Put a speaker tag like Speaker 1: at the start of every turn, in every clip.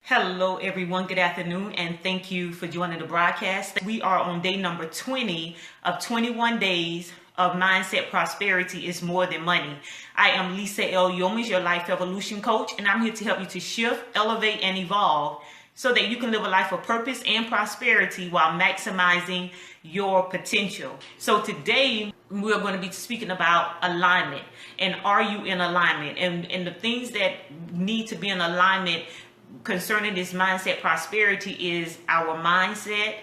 Speaker 1: Hello everyone, good afternoon, and thank you for joining the broadcast. We are on day number 20 of 21 days of Mindset Prosperity is More Than Money. I am Lisa L. Yeomans, your life evolution coach, and I'm here to help you to shift, elevate, and evolve so that you can live a life of purpose and prosperity while maximizing your potential. So today we're going to be speaking about alignment, and are you in alignment, and the things that need to be in alignment concerning this mindset prosperity is our mindset,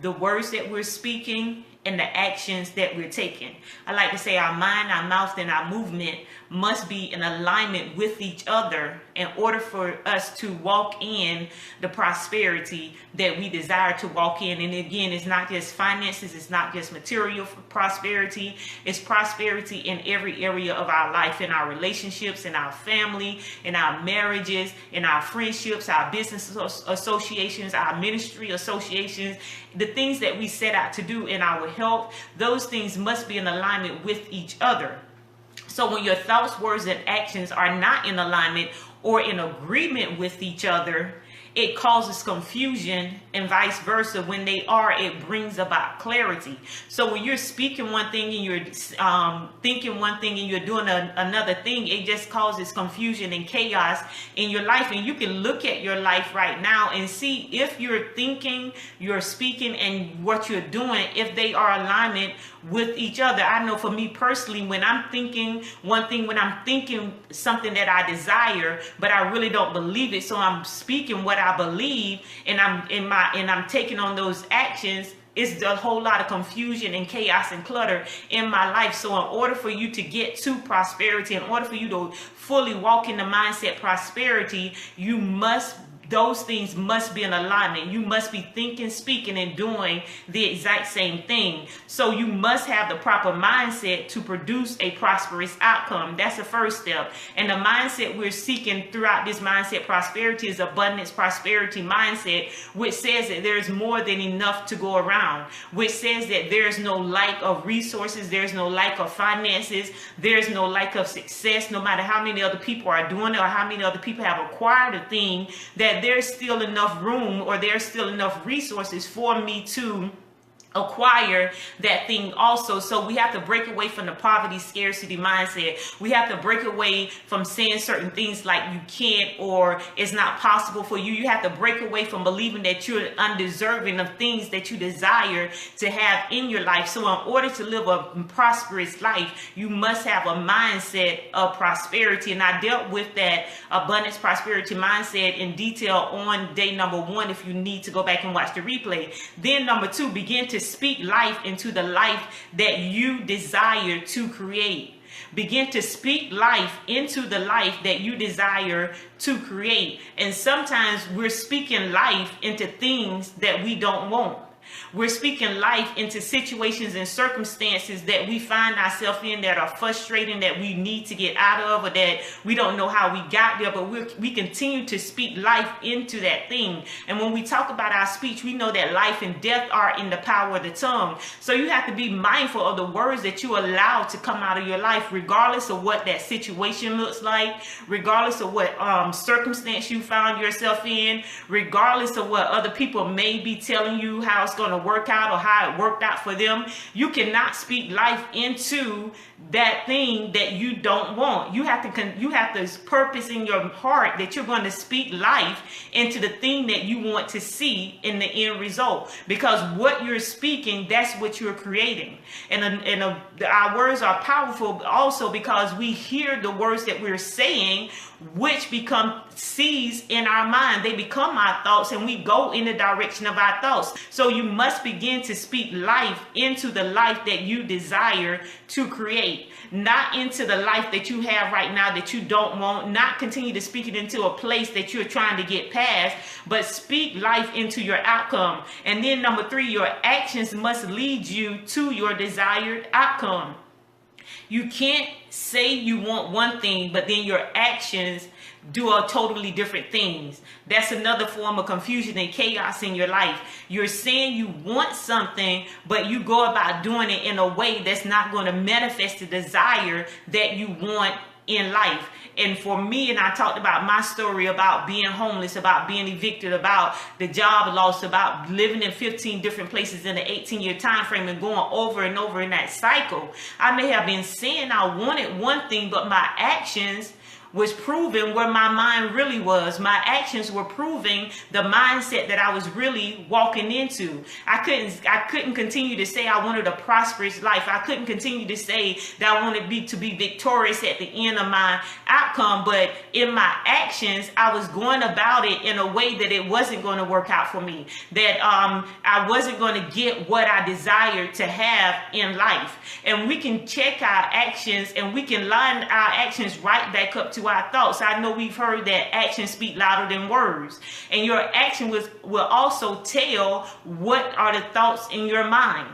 Speaker 1: the words that we're speaking, and the actions that we're taking. I like to say our mind, our mouth, and our movement must be in alignment with each other in order for us to walk in the prosperity that we desire to walk in. And again, it's not just finances, it's not just material prosperity, it's prosperity in every area of our life, in our relationships, in our family, in our marriages, in our friendships, our business associations, our ministry associations, the things that we set out to do in our health. Those things must be in alignment with each other. So when your thoughts, words, and actions are not in alignment or in agreement with each other, it causes confusion, and vice versa. When they are, it brings about clarity. So when you're speaking one thing and you're thinking one thing and you're doing another thing, it just causes confusion and chaos in your life. And you can look at your life right now and see if you're thinking, you're speaking, and what you're doing, if they are alignment with each other. I know for me personally, when I'm thinking one thing, when I'm thinking something that I desire, but I really don't believe it, so I'm speaking what I believe, and I'm taking on those actions, it's a whole lot of confusion and chaos and clutter in my life. So in order for you to get to prosperity, in order for you to fully walk in the mindset prosperity, those things must be in alignment. You must be thinking, speaking, and doing the exact same thing. So you must have the proper mindset to produce a prosperous outcome. That's the first step. And the mindset we're seeking throughout this mindset prosperity is abundance prosperity mindset, which says that there's more than enough to go around, which says that there's no lack of resources, there's no lack of finances, there's no lack of success, no matter how many other people are doing it or how many other people have acquired a thing, that there's still enough room or there's still enough resources for me to acquire that thing also. So we have to break away from the poverty scarcity mindset. We have to break away from saying certain things like you can't or it's not possible for you. You have to break away from believing that you're undeserving of things that you desire to have in your life. So in order to live a prosperous life, you must have a mindset of prosperity. And I dealt with that abundance prosperity mindset in detail on day number 1 if you need to go back and watch the replay. Then number 2, begin to speak life into the life that you desire to create. Begin to speak life into the life that you desire to create. And sometimes we're speaking life into things that we don't want. We're speaking life into situations and circumstances that we find ourselves in that are frustrating, that we need to get out of, or that we don't know how we got there, but we continue to speak life into that thing. And when we talk about our speech, we know that life and death are in the power of the tongue. So you have to be mindful of the words that you allow to come out of your life, regardless of what that situation looks like, regardless of what circumstance you found yourself in, regardless of what other people may be telling you how it's going to work out or how it worked out for them. You cannot speak life into that thing that you don't want. You have to purpose in your heart that you're going to speak life into the thing that you want to see in the end result, because what you're speaking, that's what you're creating. And our words are powerful also because we hear the words that we're saying, which become seeds in our mind. They become our thoughts, and we go in the direction of our thoughts. So you must begin to speak life into the life that you desire to create, not into the life that you have right now that you don't want. Not continue to speak it into a place that you're trying to get past, but speak life into your outcome. And then number 3, your actions must lead you to your desired outcome. You can't say you want one thing, but then your actions do a totally different things. That's another form of confusion and chaos in your life. You're saying you want something, but you go about doing it in a way that's not going to manifest the desire that you want in life. And for me, and I talked about my story about being homeless, about being evicted, about the job loss, about living in 15 different places in an 18-year time frame and going over and over in that cycle. I may have been saying I wanted one thing, but my actions was proving where my mind really was. My actions were proving the mindset that I was really walking into. I couldn't continue to say I wanted a prosperous life. I couldn't continue to say that I wanted to be victorious at the end of my outcome. But in my actions, I was going about it in a way that it wasn't going to work out for me. That I wasn't going to get what I desired to have in life. And we can check our actions and we can line our actions right back up to our thoughts. I know we've heard that actions speak louder than words, and your action will also tell what are the thoughts in your mind,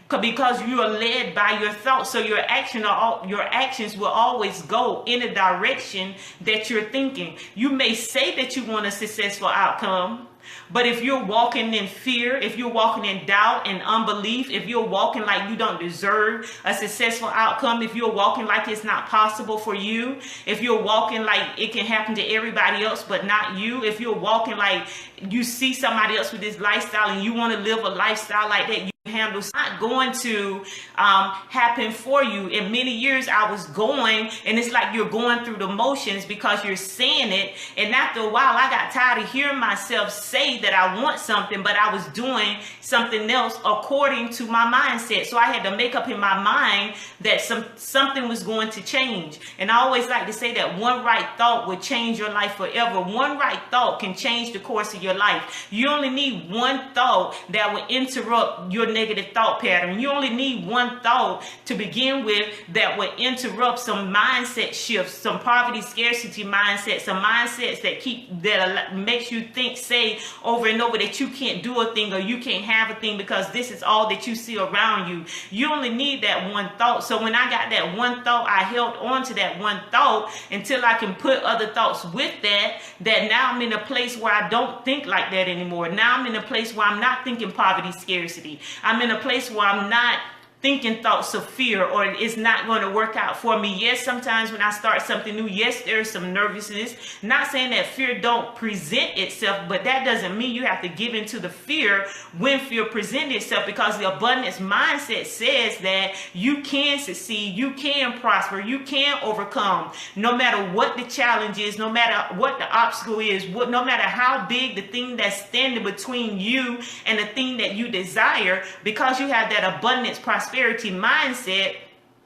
Speaker 1: because you are led by your thoughts. So your actions will always go in the direction that you're thinking. You may say that you want a successful outcome, but if you're walking in fear, if you're walking in doubt and unbelief, if you're walking like you don't deserve a successful outcome, if you're walking like it's not possible for you, if you're walking like it can happen to everybody else but not you, if you're walking like you see somebody else with this lifestyle and you want to live a lifestyle like that, you handle, it's not going to happen for you. In many years I was going, and it's like you're going through the motions because you're saying it, and after a while I got tired of hearing myself say that I want something, but I was doing something else according to my mindset. So I had to make up in my mind that something was going to change. And I always like to say that one right thought will change your life forever. One right thought can change the course of your life. You only need one thought that will interrupt your negative thought pattern. You only need one thought to begin with that will interrupt some mindset shifts, some poverty scarcity mindsets, some mindsets that makes you think, say over and over that you can't do a thing or you can't have a thing because this is all that you see around you. You only need that one thought. So when I got that one thought, I held on to that one thought until I can put other thoughts with that now I'm in a place where I don't think like that anymore. Now I'm in a place where I'm not thinking poverty scarcity. I'm in a place where I'm not thinking thoughts of fear or it's not going to work out for me. Yes, sometimes when I start something new, yes, there's some nervousness. Not saying that fear don't present itself, but that doesn't mean you have to give into the fear when fear presents itself, because the abundance mindset says that you can succeed, you can prosper, you can overcome, no matter what the challenge is, no matter what the obstacle is, no matter how big the thing that's standing between you and the thing that you desire, because you have that abundance prosperity mindset.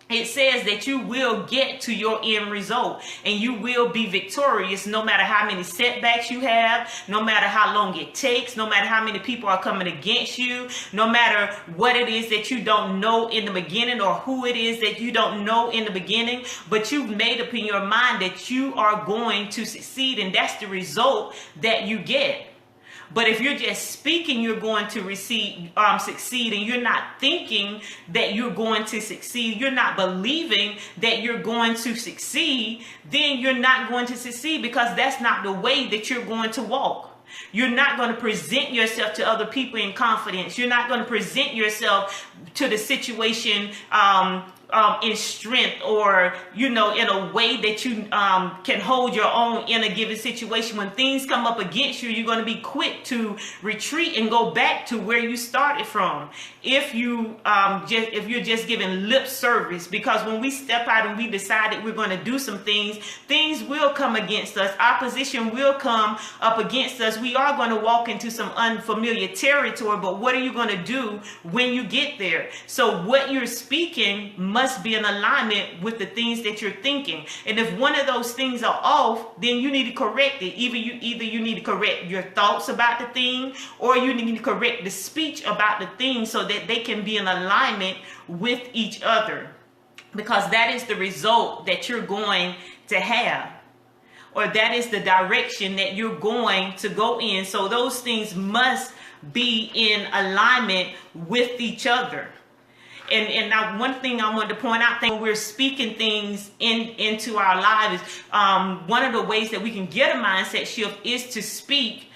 Speaker 1: It says that you will get to your end result and you will be victorious no matter how many setbacks you have, no matter how long it takes, no matter how many people are coming against you, no matter what it is that you don't know in the beginning or who it is that you don't know in the beginning, but you've made up in your mind that you are going to succeed, and that's the result that you get. But if you're just speaking you're going to succeed, and you're not thinking that you're going to succeed, you're not believing that you're going to succeed, then you're not going to succeed, because that's not the way that you're going to walk. You're not going to present yourself to other people in confidence. You're not going to present yourself to the situation in strength, or in a way that you can hold your own in a given situation. When things come up against you, you're going to be quick to retreat and go back to where you started from. If you're just giving lip service, because when we step out and we decide that we're going to do some things will come against us. Opposition will come up against us. We are going to walk into some unfamiliar territory, but what are you going to do when you get there? So what you're speaking must be in alignment with the things that you're thinking. And if one of those things are off, then you need to correct it. Either you need to correct your thoughts about the thing, or you need to correct the speech about the thing, so that they can be in alignment with each other, because that is the result that you're going to have, or that is the direction that you're going to go in. So those things must be in alignment with each other. And now one thing I wanted to point out, when we're speaking things into our lives, one of the ways that we can get a mindset shift is to speak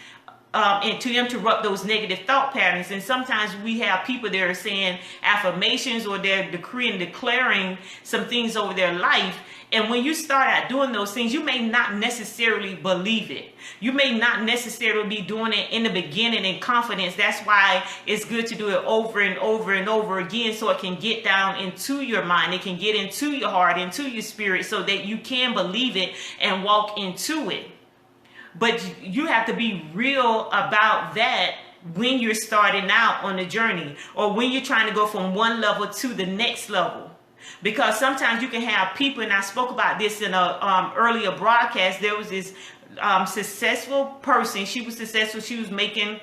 Speaker 1: and to interrupt those negative thought patterns. And sometimes we have people that are saying affirmations, or they're decreeing and declaring some things over their life. And when you start out doing those things, you may not necessarily believe it. You may not necessarily be doing it in the beginning in confidence. That's why it's good to do it over and over and over again, so it can get down into your mind. It can get into your heart, into your spirit, so that you can believe it and walk into it. But you have to be real about that when you're starting out on the journey, or when you're trying to go from one level to the next level. Because sometimes you can have people, and I spoke about this in a earlier broadcast. There was this successful person. She was successful. She was making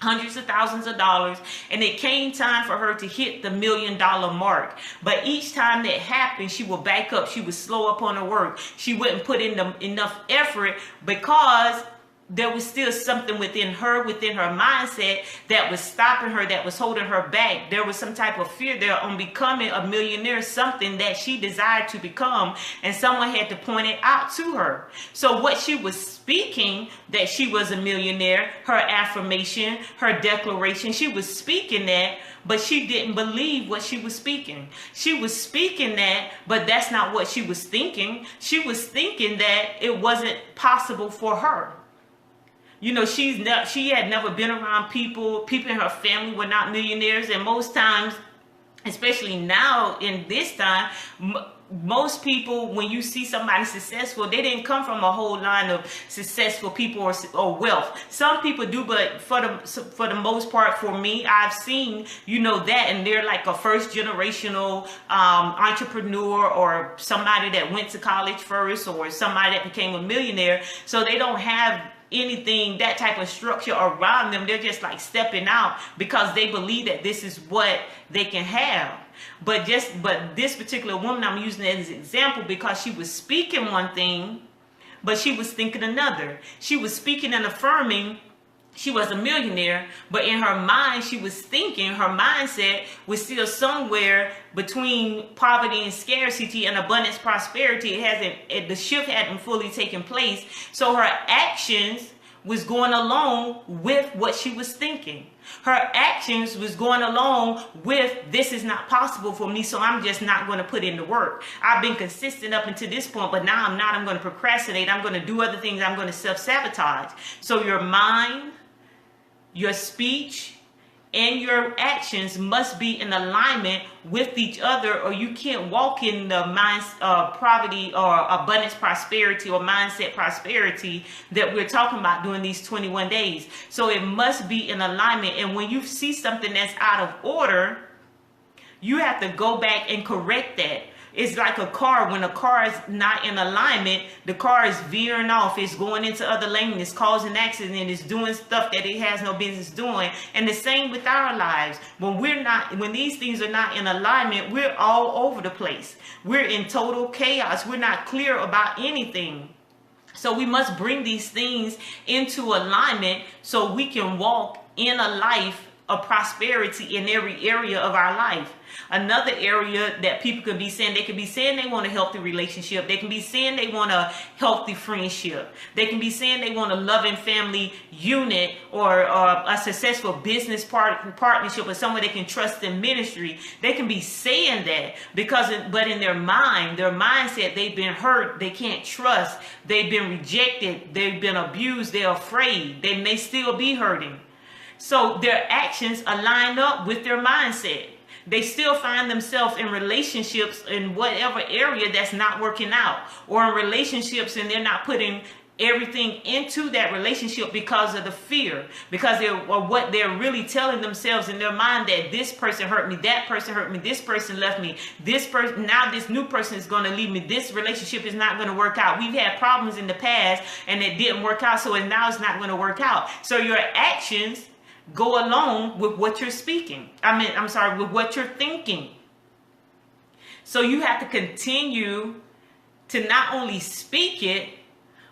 Speaker 1: hundreds of thousands of dollars, and it came time for her to hit the $1 million mark. But each time that happened, she would back up. She would slow up on her work. She wouldn't put in enough effort, because there was still something within her mindset that was stopping her, that was holding her back. There was some type of fear there on becoming a millionaire, something that she desired to become, and someone had to point it out to her. So what she was speaking, that she was a millionaire, her affirmation, her declaration, she was speaking that, but she didn't believe what she was speaking. She was speaking that, but that's not what she was thinking. She was thinking that it wasn't possible for her. You know, she had never been around people in her family were not millionaires. And most times, especially now in this time, most people, when you see somebody successful, they didn't come from a whole line of successful people or wealth. Some people do, but for the most part, for me, I've seen, that, and they're like a first generational entrepreneur, or somebody that went to college first, or somebody that became a millionaire. So they don't have anything, that type of structure around them. They're just like stepping out because they believe that this is what they can have. But this particular woman, I'm using it as an example because she was speaking one thing, but she was thinking another. She was speaking and affirming she was a millionaire, but in her mind, she was thinking, her mindset was still somewhere between poverty and scarcity and abundance, prosperity. The shift hadn't fully taken place. So her actions was going along with what she was thinking. Her actions was going along with, this is not possible for me, so I'm just not going to put in the work. I've been consistent up until this point, but now I'm not. I'm going to procrastinate. I'm going to do other things. I'm going to self-sabotage. So your mind, your speech, and your actions must be in alignment with each other, or you can't walk in the poverty or abundance prosperity or mindset prosperity that we're talking about during these 21 days. So it must be in alignment. And when you see something that's out of order, you have to go back and correct that. It's like a car. When a car is not in alignment, the car is veering off. It's going into other lanes. It's causing accidents. It's doing stuff that it has no business doing. And the same with our lives. When these things are not in alignment, we're all over the place. We're in total chaos. We're not clear about anything. So we must bring these things into alignment so we can walk in a life of prosperity in every area of our life. Another area that people could be saying, they could be saying they want a healthy relationship. They can be saying they want a healthy friendship. They can be saying they want a loving family unit, or a successful business partnership, or someone they can trust in ministry. They can be saying that but in their mindset, they've been hurt. They can't trust. They've been rejected. They've been abused. They're afraid. They may still be hurting. So their actions align up with their mindset. They still find themselves in relationships in whatever area that's not working out, or in relationships and they're not putting everything into that relationship because of the fear, because what they're really telling themselves in their mind, that this person hurt me, that person hurt me, this person left me, now this new person is going to leave me, this relationship is not going to work out. We've had problems in the past and it didn't work out, so now it's not going to work out. So your actions go along with what you're speaking. With what you're thinking. So you have to continue to not only speak it,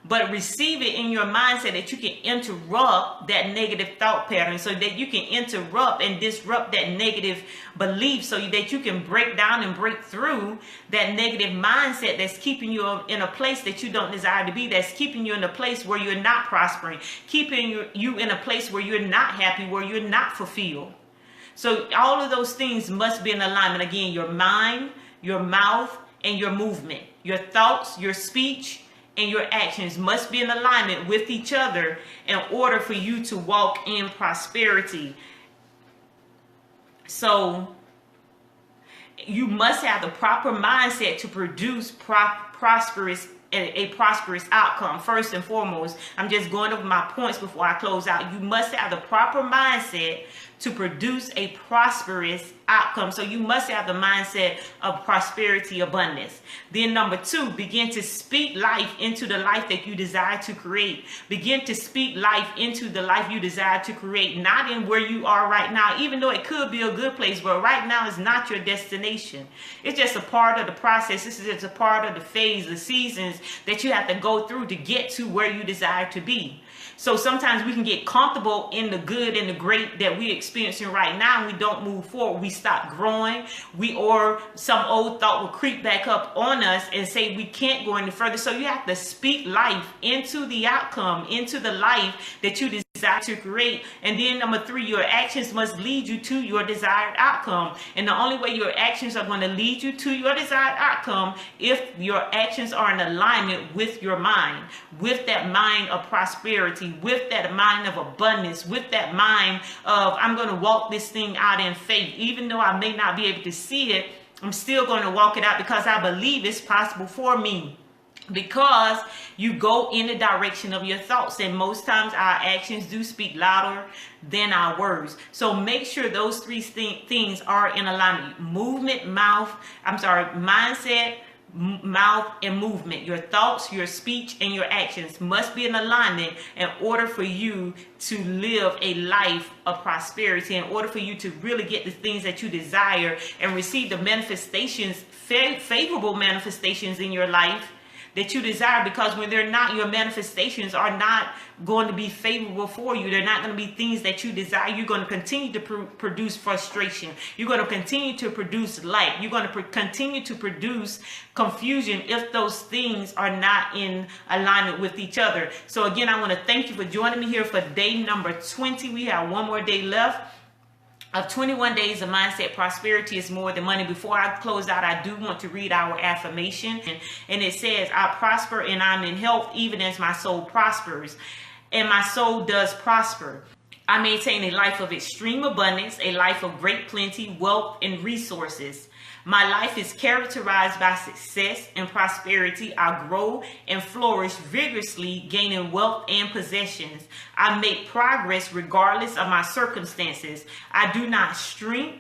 Speaker 1: but receive it in your mindset that you can interrupt that negative thought pattern, so that you can interrupt and disrupt that negative belief, so that you can break down and break through that negative mindset that's keeping you in a place that you don't desire to be, that's keeping you in a place where you're not prospering, keeping you in a place where you're not happy, where you're not fulfilled. So all of those things must be in alignment. Again, your mind, your mouth, and your movement. Your thoughts, your speech, and your actions must be in alignment with each other in order for you to walk in prosperity. So you must have the proper mindset to produce a prosperous outcome. First and foremost, I'm just going over my points before I close out. You must have the proper mindset to produce a prosperous outcome. So you must have the mindset of prosperity, abundance. Then number 2, begin to speak life into the life that you desire to create. Begin to speak life into the life you desire to create, not in where you are right now, even though it could be a good place, but right now is not your destination. It's just a part of the process. This is just a part of the phase, the seasons that you have to go through to get to where you desire to be. So sometimes we can get comfortable in the good and the great that we're experiencing right now, and we don't move forward. We stop growing. Or some old thought will creep back up on us and say we can't go any further. So you have to speak life into the outcome, into the life that you desire to create. And then number 3, your actions must lead you to your desired outcome. And the only way your actions are going to lead you to your desired outcome if your actions are in alignment with your mind, with that mind of prosperity, with that mind of abundance, with that mind of I'm going to walk this thing out in faith. Even though I may not be able to see it, I'm still going to walk it out because I believe it's possible for me. Because you go in the direction of your thoughts, and most times our actions do speak louder than our words. So make sure those 3 things are in alignment: mindset, mouth, and movement. Your thoughts, your speech, and your actions must be in alignment in order for you to live a life of prosperity, in order for you to really get the things that you desire and receive the manifestations, favorable manifestations in your life that you desire. Because when they're not, your manifestations are not going to be favorable for you. They're not going to be things that you desire. You're going to continue to produce frustration. You're going to continue to produce lack. You're going to continue to produce confusion if those things are not in alignment with each other. So again, I want to thank you for joining me here for day number 20. We have one more day left of 21 days of mindset prosperity is more than money. Before I close out, I do want to read our affirmation, and it says, I prosper and I'm in health even as my soul prospers, and my soul does prosper. I maintain a life of extreme abundance, a life of great plenty, wealth, and resources. My life is characterized by success and prosperity. I grow and flourish vigorously, gaining wealth and possessions. I make progress regardless of my circumstances. I do not shrink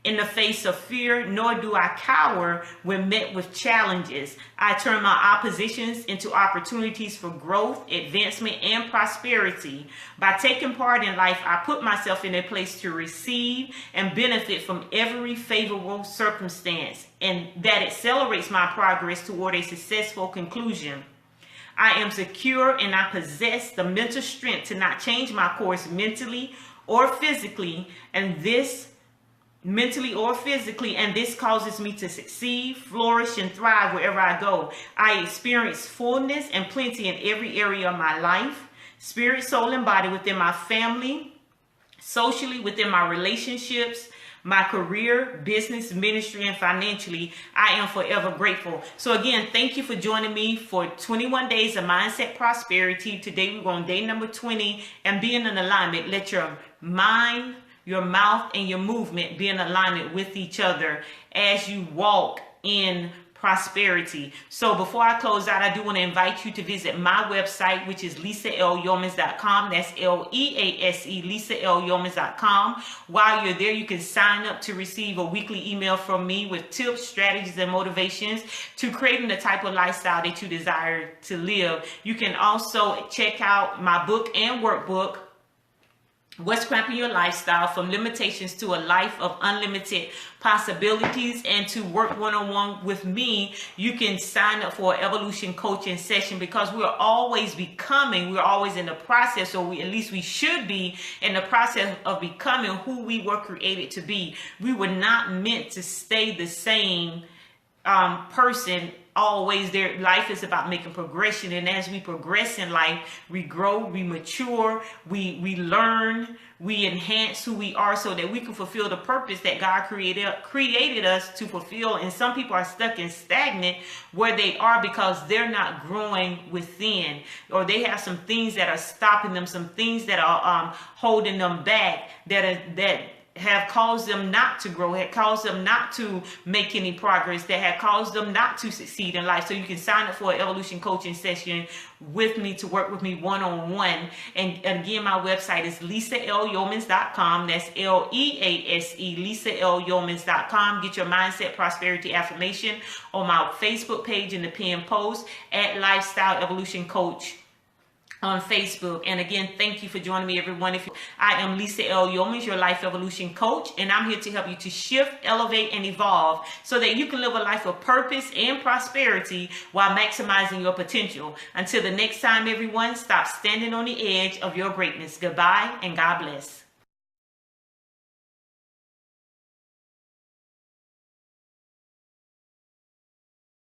Speaker 1: in the face of fear, nor do I cower when met with challenges. I turn my oppositions into opportunities for growth, advancement, and prosperity. By taking part in life, I put myself in a place to receive and benefit from every favorable circumstance, and that accelerates my progress toward a successful conclusion. I am secure and I possess the mental strength to not change my course mentally or physically, and this causes me to succeed, flourish, and thrive wherever I go. I experience fullness and plenty in every area of my life, spirit, soul, and body, within my family, socially, within my relationships, my career, business, ministry, and financially. I am forever grateful. So again, thank you for joining me for 21 days of mindset prosperity. Today we're on day number 20, and being in alignment. Let your mind, your mouth, and your movement be in alignment with each other as you walk in prosperity. So before I close out, I do want to invite you to visit my website, which is LisaLYeomans.com. That's LEASE, LisaLYeomans.com. While you're there, you can sign up to receive a weekly email from me with tips, strategies, and motivations to creating the type of lifestyle that you desire to live. You can also check out my book and workbook, What's Cramping Your Lifestyle, from limitations to a life of unlimited possibilities. And to work one-on-one with me, you can sign up for an evolution coaching session, because we're always becoming, we're always in the process, or at least we should be in the process of becoming who we were created to be. We were not meant to stay the same person always. Their life is about making progression, and as we progress in life, we grow, we mature, we learn, we enhance who we are, so that we can fulfill the purpose that God created us to fulfill. And some people are stuck and stagnant where they are because they're not growing within, or they have some things that are stopping them, some things that are holding them back, that have caused them not to grow, had caused them not to make any progress, that had caused them not to succeed in life. So you can sign up for an evolution coaching session with me, to work with me one-on-one. And again, my website is LisaLYeomans.com. That's LEASE, LisaLYeomans.com. Get your mindset prosperity affirmation on my Facebook page in the pinned post at Lifestyle Evolution Coach on Facebook. And again, thank you for joining me, everyone. I am Lisa L. Yeomans, your life evolution coach, and I'm here to help you to shift, elevate, and evolve so that you can live a life of purpose and prosperity while maximizing your potential. Until the next time, everyone, stop standing on the edge of your greatness. Goodbye and God bless.